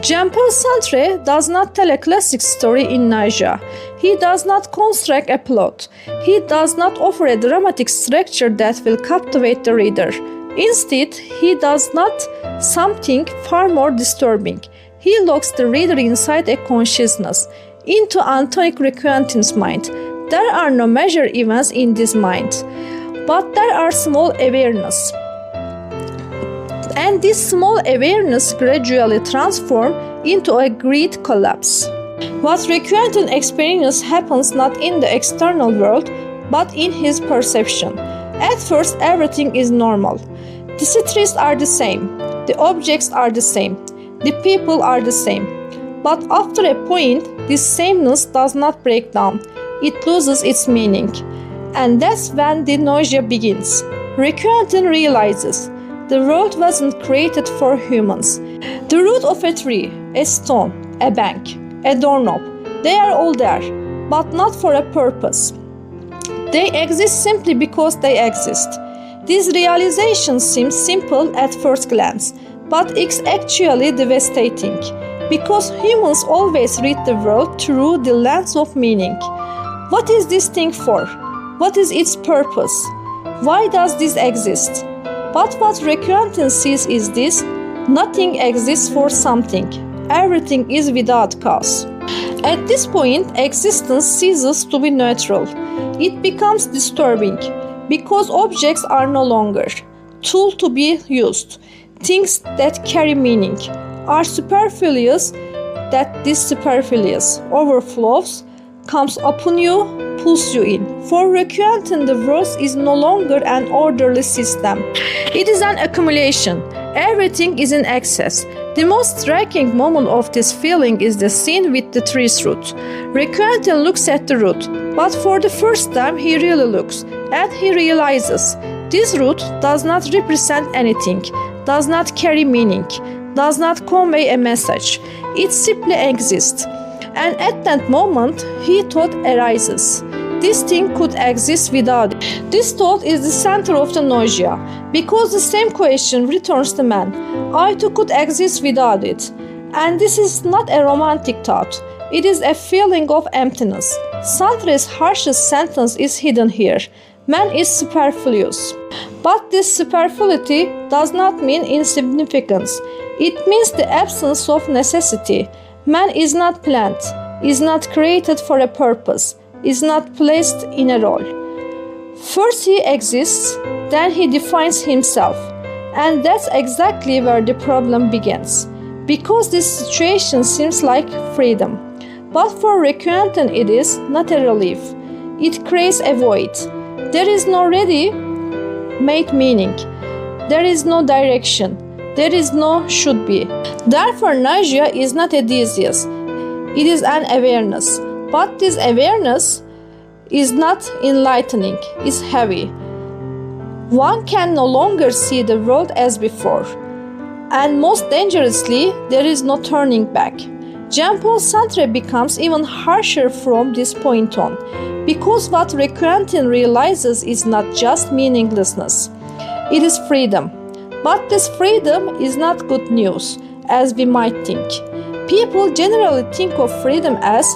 Jean-Paul Sartre does not tell a classic story in Nausea. He does not construct a plot. He does not offer a dramatic structure that will captivate the reader. Instead, he does not something far more disturbing. He locks the reader inside a consciousness, into Antoine Requentin's mind. There are no major events in this mind, but there are small awareness. And this small awareness gradually transforms into a great collapse. What Requentin experiences happens not in the external world, but in his perception. At first, everything is normal. The streets are the same, the objects are the same, the people are the same. But after a point, this sameness does not break down. It loses its meaning. And that's when the nausea begins. Requentin realizes the world wasn't created for humans. The root of a tree, a stone, a bank, a doorknob, they are all there, but not for a purpose. They exist simply because they exist. This realization seems simple at first glance, but it's actually devastating, because humans always read the world through the lens of meaning. What is this thing for? What is its purpose? Why does this exist? But what Requentin sees is this: nothing exists for something. Everything is without cause. At this point, existence ceases to be neutral. It becomes disturbing, because objects are no longer tools to be used. Things that carry meaning are superfluous, that this superfluous overflows, comes upon you, pulls you in. For Requentin, the world is no longer an orderly system. It is an accumulation. Everything is in excess. The most striking moment of this feeling is the scene with the tree's root. Requentin looks at the root, but for the first time he really looks, and he realizes this root does not represent anything, does not carry meaning, does not convey a message. It simply exists. And at that moment, his thought arises. This thing could exist without it. This thought is the center of the nausea, because the same question returns to man. I too could exist without it. And this is not a romantic thought. It is a feeling of emptiness. Sartre's harshest sentence is hidden here. Man is superfluous. But this superfluity does not mean insignificance. It means the absence of necessity. Man is not planned, is not created for a purpose, is not placed in a role. First he exists, then he defines himself. And that's exactly where the problem begins. Because this situation seems like freedom. But for Requentin it is not a relief. It creates a void. There is no ready-made meaning. There is no direction. There is no should be. Therefore, nausea is not a disease. It is an awareness. But this awareness is not enlightening, it's heavy. One can no longer see the world as before. And most dangerously, there is no turning back. Jean-Paul Sartre becomes even harsher from this point on, because what Requentin realizes is not just meaninglessness, it is freedom. But this freedom is not good news, as we might think. People generally think of freedom as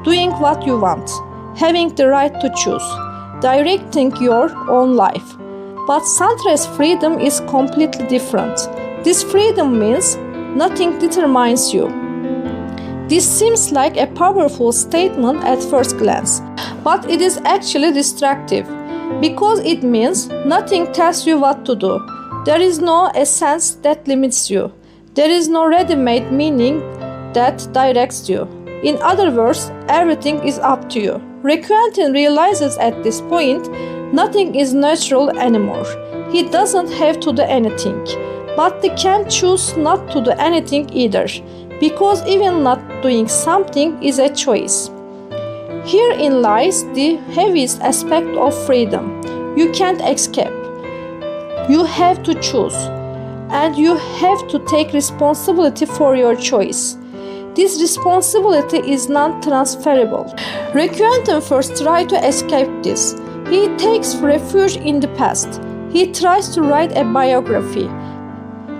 doing what you want, having the right to choose, directing your own life. But Sartre's freedom is completely different. This freedom means nothing determines you. This seems like a powerful statement at first glance, but it is actually destructive, because it means nothing tells you what to do. There is no essence that limits you. There is no ready-made meaning that directs you. In other words, everything is up to you. Requentin realizes at this point nothing is natural anymore. He doesn't have to do anything, but he can choose not to do anything either, because even not doing something is a choice. Herein lies the heaviest aspect of freedom. You can't escape. You have to choose, and you have to take responsibility for your choice. This responsibility is non-transferable. Requentin first tries to escape this. He takes refuge in the past. He tries to write a biography.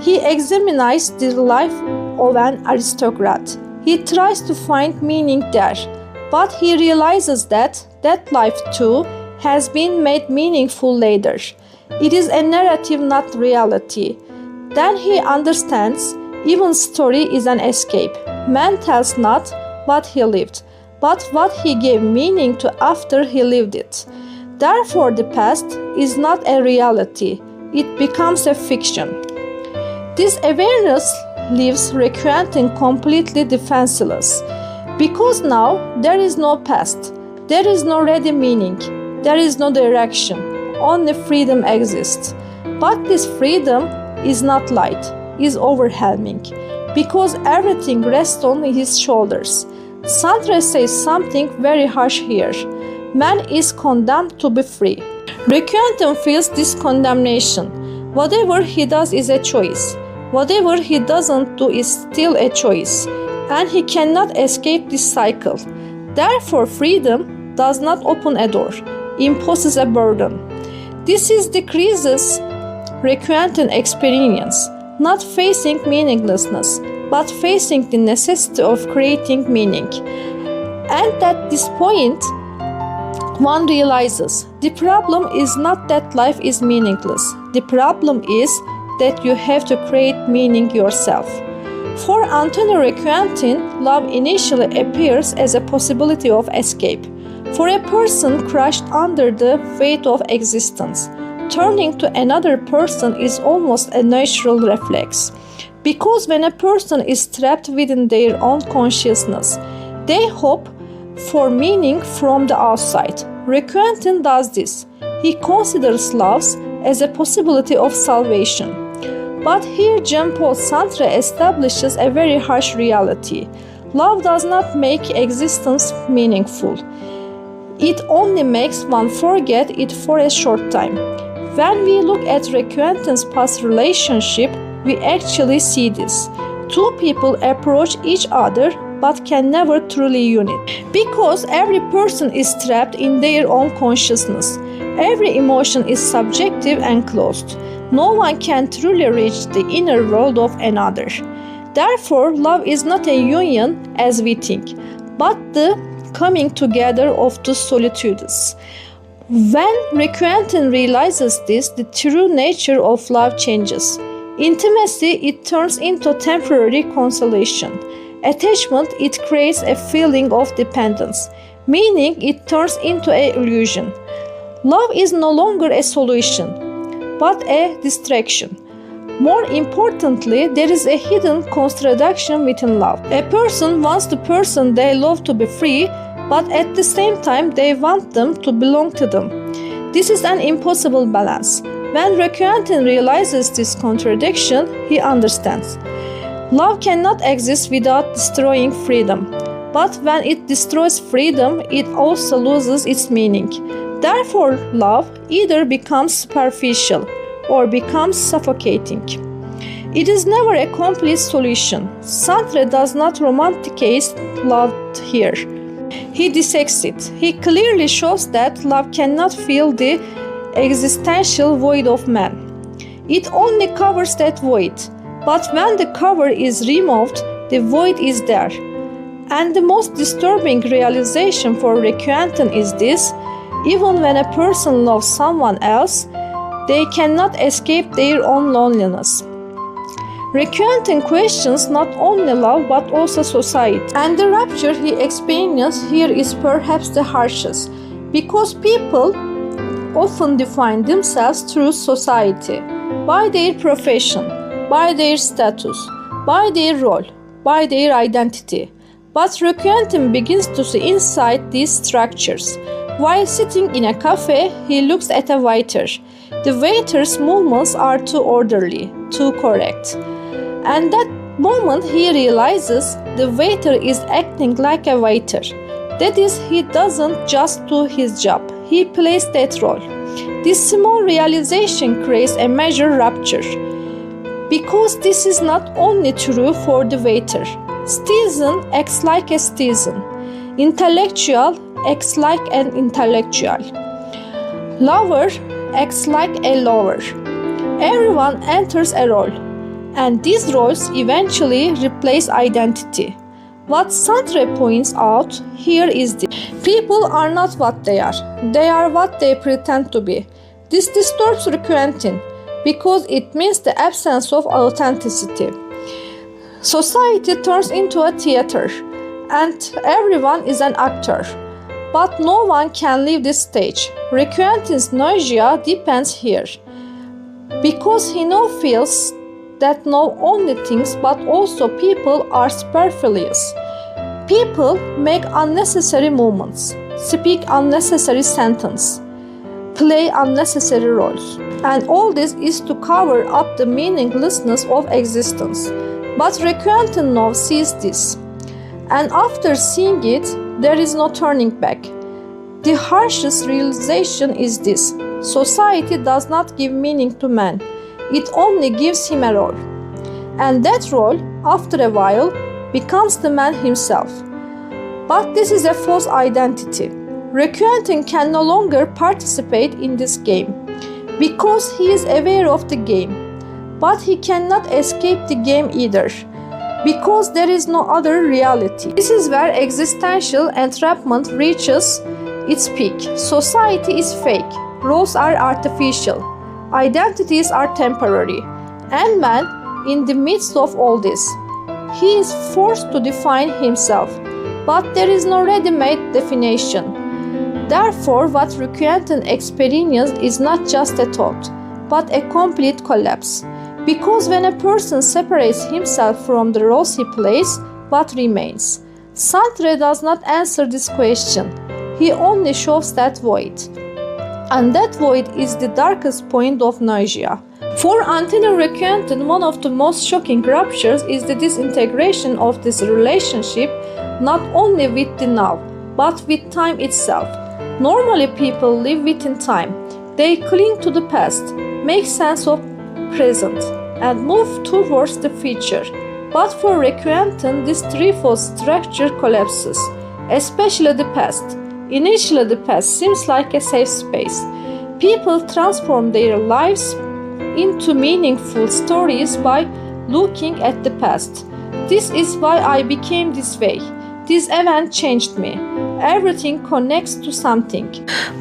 He examines the life of an aristocrat. He tries to find meaning there, but he realizes that life too has been made meaningful later. It is a narrative, not reality. Then he understands even story is an escape. Man tells not what he lived, but what he gave meaning to after he lived it. Therefore, the past is not a reality, it becomes a fiction. This awareness leaves Requentin completely defenseless, because now there is no past, there is no ready meaning, there is no direction, only freedom exists. But this freedom is not light, is overwhelming, because everything rests on his shoulders. Sartre says something very harsh here. Man is condemned to be free. Requentin feels this condemnation. Whatever he does is a choice. Whatever he doesn't do is still a choice. And he cannot escape this cycle. Therefore, freedom does not open a door, imposes a burden. This is the crisis Requentin experience, not facing meaninglessness, but facing the necessity of creating meaning. And at this point, one realizes the problem is not that life is meaningless. The problem is that you have to create meaning yourself. For Antonio Requentin, love initially appears as a possibility of escape. For a person crushed under the weight of existence, turning to another person is almost a natural reflex. Because when a person is trapped within their own consciousness, they hope for meaning from the outside. Requentin does this. He considers love as a possibility of salvation. But here Jean-Paul Sartre establishes a very harsh reality. Love does not make existence meaningful. It only makes one forget it for a short time. When we look at Requentin's past relationship, we actually see this. Two people approach each other but can never truly unite. Because every person is trapped in their own consciousness. Every emotion is subjective and closed. No one can truly reach the inner world of another. Therefore, love is not a union as we think, but the coming together of two solitudes. When Requentin realizes this, the true nature of love changes. Intimacy, it turns into temporary consolation. Attachment, it creates a feeling of dependence. Meaning, it turns into an illusion. Love is no longer a solution, but a distraction. More importantly, there is a hidden contradiction within love. A person wants the person they love to be free, but at the same time they want them to belong to them. This is an impossible balance. When Requentin realizes this contradiction, he understands. Love cannot exist without destroying freedom. But when it destroys freedom, it also loses its meaning. Therefore, love either becomes superficial or becomes suffocating. It is never a complete solution. Sartre does not romanticize love here. He dissects it. He clearly shows that love cannot fill the existential void of man. It only covers that void. But when the cover is removed, the void is there. And the most disturbing realization for Requentin is this: even when a person loves someone else, they cannot escape their own loneliness. Requentin questions not only love but also society. And the rupture he experiences here is perhaps the harshest, because people often define themselves through society, by their profession, by their status, by their role, by their identity. But Requentin begins to see inside these structures. While sitting in a cafe, he looks at a waiter. The waiter's movements are too orderly, too correct. And that moment he realizes the waiter is acting like a waiter. That is, he doesn't just do his job, he plays that role. This small realization creates a major rupture. Because this is not only true for the waiter. Citizen acts like a citizen. Intellectual acts like an intellectual. Lover acts like a lover. Everyone enters a role. and these roles eventually replace identity. What Sartre points out here is this: people are not what they are what they pretend to be. This disturbs Quentin because it means the absence of authenticity. Society turns into a theater, and everyone is an actor. But no one can leave this stage. Quentin's nausea depends here, because he now feels that not only things but also people are superfluous. People make unnecessary movements, speak unnecessary sentences, play unnecessary roles. And all this is to cover up the meaninglessness of existence. But Quentin now sees this. And after seeing it, there is no turning back. The harshest realization is this: society does not give meaning to man. It only gives him a role. And that role, after a while, becomes the man himself. But this is a false identity. Quentin can no longer participate in this game, because he is aware of the game. But he cannot escape the game either, because there is no other reality. This is where existential entrapment reaches its peak. Society is fake, roles are artificial, identities are temporary, and man, in the midst of all this, he is forced to define himself, but there is no ready-made definition. Therefore, what Quentin experienced is not just a thought, but a complete collapse. Because when a person separates himself from the roles he plays, what remains? Sartre does not answer this question. He only shows that void. And that void is the darkest point of nausea. For Antonio Quentin, one of the most shocking ruptures is the disintegration of this relationship, not only with the now, but with time itself. Normally, people live within time. They cling to the past, make sense of present, and move towards the future. But for Quentin, this threefold structure collapses, especially the past. Initially, the past seems like a safe space. People transform their lives into meaningful stories by looking at the past. This is why I became this way. This event changed me. Everything connects to something.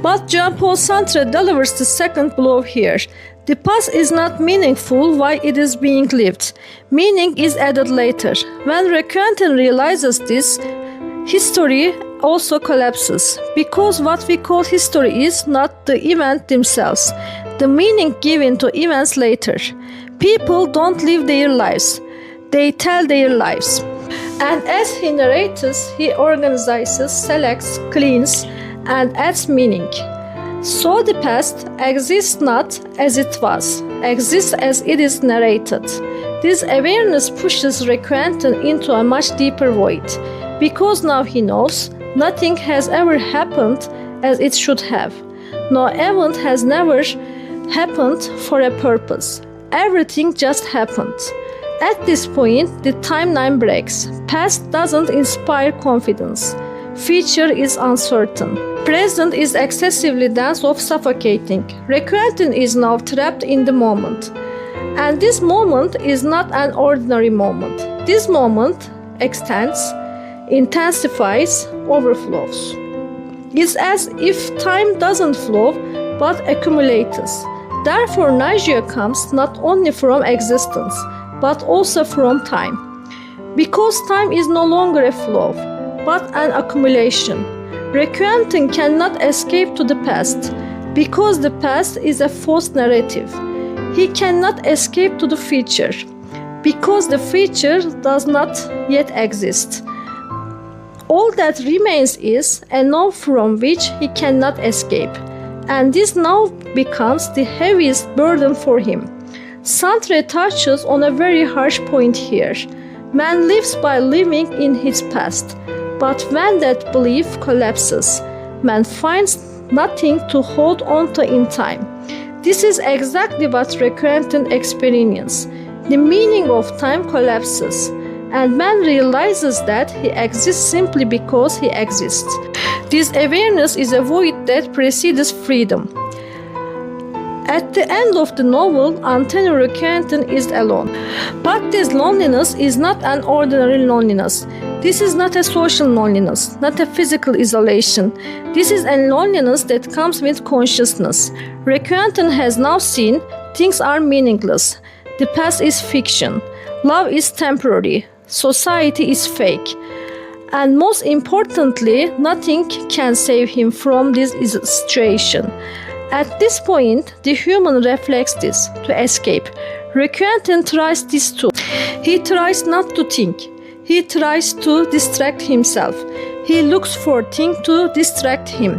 But Jean-Paul Sartre delivers the second blow here. The past is not meaningful while it is being lived. Meaning is added later. When Quentin realizes this, history also collapses, because what we call history is not the event themselves, the meaning given to events later. People don't live their lives, they tell their lives. And as he narrates, he organizes, selects, cleans, and adds meaning. So the past exists not as it was, exists as it is narrated. This awareness pushes Quentin into a much deeper void, because now he knows nothing has ever happened as it should have. No event has never happened for a purpose. Everything just happened. At this point, the timeline breaks. Past doesn't inspire confidence. Future is uncertain. Present is excessively dense of suffocating. Quentin is now trapped in the moment. And this moment is not an ordinary moment. This moment extends, intensifies, overflows. It's as if time doesn't flow, but accumulates. Therefore, nausea comes not only from existence, but also from time. Because time is no longer a flow, but an accumulation. Quentin cannot escape to the past, because the past is a false narrative. He cannot escape to the future, because the future does not yet exist. All that remains is a now from which he cannot escape, and this now becomes the heaviest burden for him. Sartre touches on a very harsh point here. Man lives by living in his past, but when that belief collapses, man finds nothing to hold on to in time. This is exactly what Quentin experienced. The meaning of time collapses, and man realizes that he exists simply because he exists. This awareness is a void that precedes freedom. At the end of the novel, Antonio Requentin is alone. But this loneliness is not an ordinary loneliness. This is not a social loneliness, not a physical isolation. This is a loneliness that comes with consciousness. Requentin has now seen things are meaningless. The past is fiction. Love is temporary. Society is fake. And most importantly, nothing can save him from this situation. At this point, the human reflects this to escape. Requentin tries this too. He tries not to think. He tries to distract himself. He looks for things to distract him.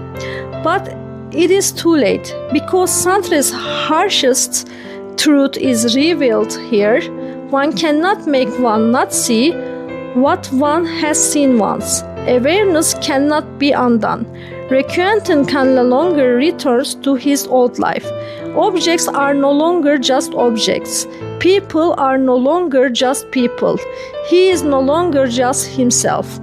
But it is too late because Sartre's harshest truth is revealed here. One cannot make one not see what one has seen once. Awareness cannot be undone. Requentin can no longer return to his old life. Objects are no longer just objects. People are no longer just people. He is no longer just himself.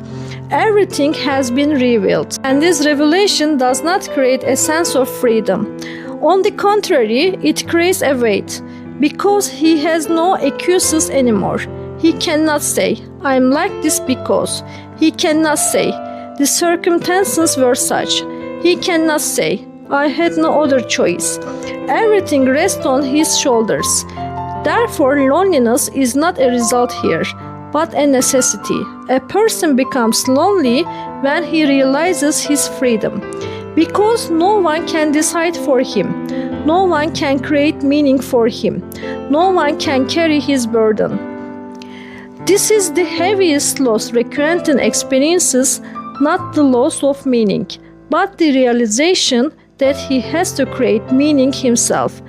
Everything has been revealed, and this revelation does not create a sense of freedom. On the contrary, it creates a weight, because he has no excuses anymore. He cannot say, I am like this because. He cannot say, the circumstances were such. He cannot say, I had no other choice. Everything rests on his shoulders. Therefore, loneliness is not a result here, but a necessity. A person becomes lonely when he realizes his freedom, because no one can decide for him. No one can create meaning for him. No one can carry his burden. This is the heaviest loss Requentin experiences, not the loss of meaning, but the realization that he has to create meaning himself.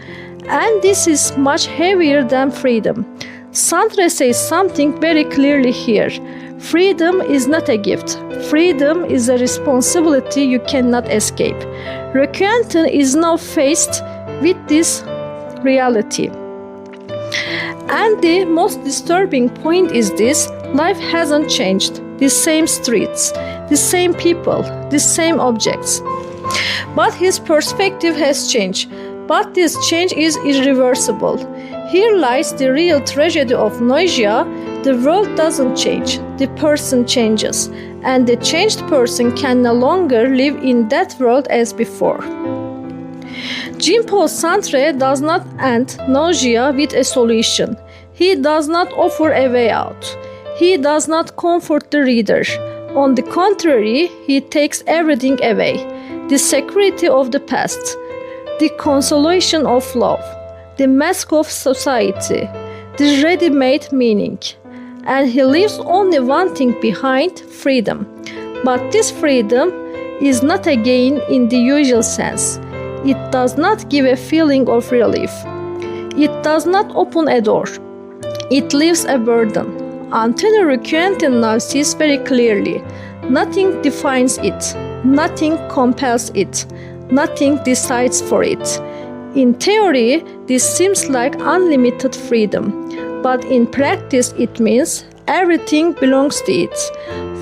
And this is much heavier than freedom. Sartre says something very clearly here. Freedom is not a gift. Freedom is a responsibility you cannot escape. Requentin is now faced with this reality. And the most disturbing point is this: life hasn't changed. The same streets, the same people, the same objects. But his perspective has changed. But this change is irreversible. Here lies the real tragedy of nausea. The world doesn't change, the person changes, and the changed person can no longer live in that world as before. Jean-Paul Sartre does not end nausea with a solution. He does not offer a way out. He does not comfort the reader. On the contrary, he takes everything away: the security of the past, the consolation of love, the mask of society, the ready-made meaning. And he leaves only one thing behind: freedom. But this freedom is not a gain in the usual sense. It does not give a feeling of relief. It does not open a door. It leaves a burden. Antonio Requentin now sees very clearly: nothing defines it, nothing compels it, nothing decides for it. In theory, this seems like unlimited freedom, but in practice it means everything belongs to it.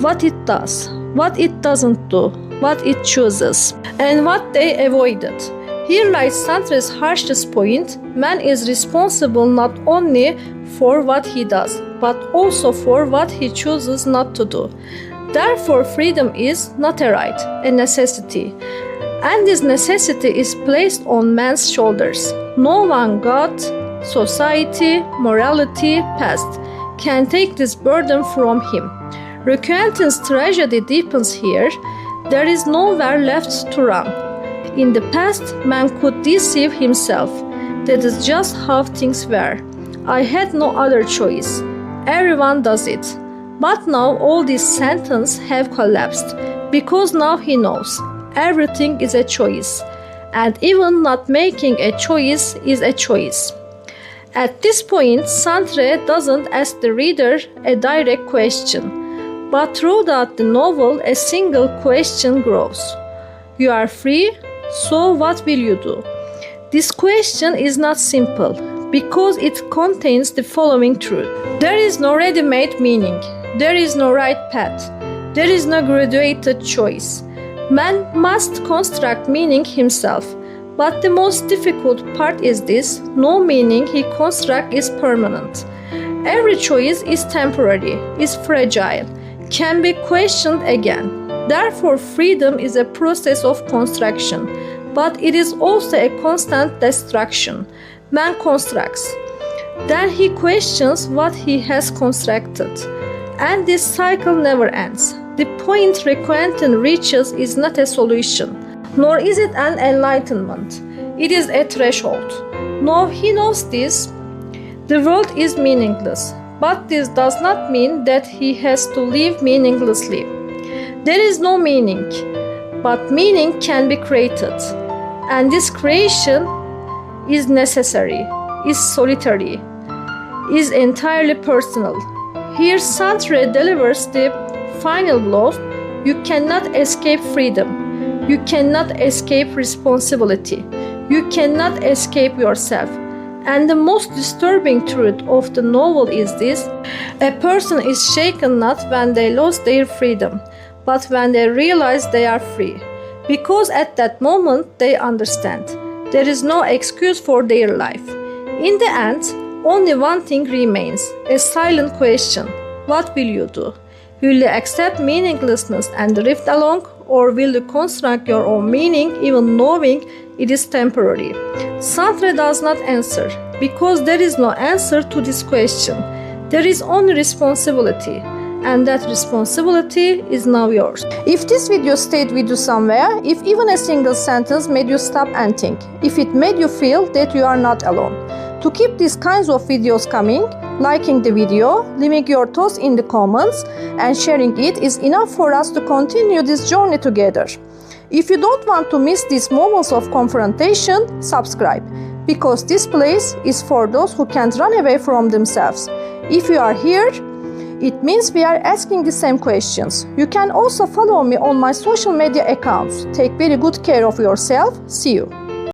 What it does, what it doesn't do, what it chooses, and what they avoided. Here lies Sartre's harshest point: man is responsible not only for what he does, but also for what he chooses not to do. Therefore, freedom is not a right, a necessity. And this necessity is placed on man's shoulders. No one, God, society, morality, past, can take this burden from him. Requentin's tragedy deepens here. There is nowhere left to run. In the past, man could deceive himself. That is just how things were. I had no other choice. Everyone does it. But now all these sentences have collapsed, because now he knows everything is a choice, and even not making a choice is a choice. At this point, Sartre doesn't ask the reader a direct question, but throughout the novel a single question grows. You are free, so what will you do? This question is not simple, because it contains the following truth. There is no ready-made meaning. There is no right path. There is no graduated choice. Man must construct meaning himself, But the most difficult part is this: no meaning he constructs is permanent. Every choice is temporary, is fragile, can be questioned again. Therefore, freedom is a process of construction, but it is also a constant destruction. Man constructs, then he questions what he has constructed, and this cycle never ends. The point Requentin reaches is not a solution, nor is it an enlightenment. It is a threshold. Now he knows this. The world is meaningless, but this does not mean that he has to live meaninglessly. There is no meaning, but meaning can be created, and this creation is necessary, is solitary, is entirely personal. Here Sartre delivers the final blow. You cannot escape freedom. You cannot escape responsibility. You cannot escape yourself. And the most disturbing truth of the novel is this: a person is shaken not when they lose their freedom, but when they realize they are free. Because at that moment they understand there is no excuse for their life. In the end, only one thing remains, a silent question. What will you do? Will you accept meaninglessness and drift along, or will you construct your own meaning even knowing it is temporary? Sartre does not answer, because there is no answer to this question. There is only responsibility, and that responsibility is now yours. If this video stayed with you somewhere, if even a single sentence made you stop and think, if it made you feel that you are not alone. To keep these kinds of videos coming, liking the video, leaving your thoughts in the comments, and sharing it is enough for us to continue this journey together. If you don't want to miss these moments of confrontation, subscribe, because this place is for those who can't run away from themselves. If you are here, it means we are asking the same questions. You can also follow me on my social media accounts. Take very good care of yourself. See you.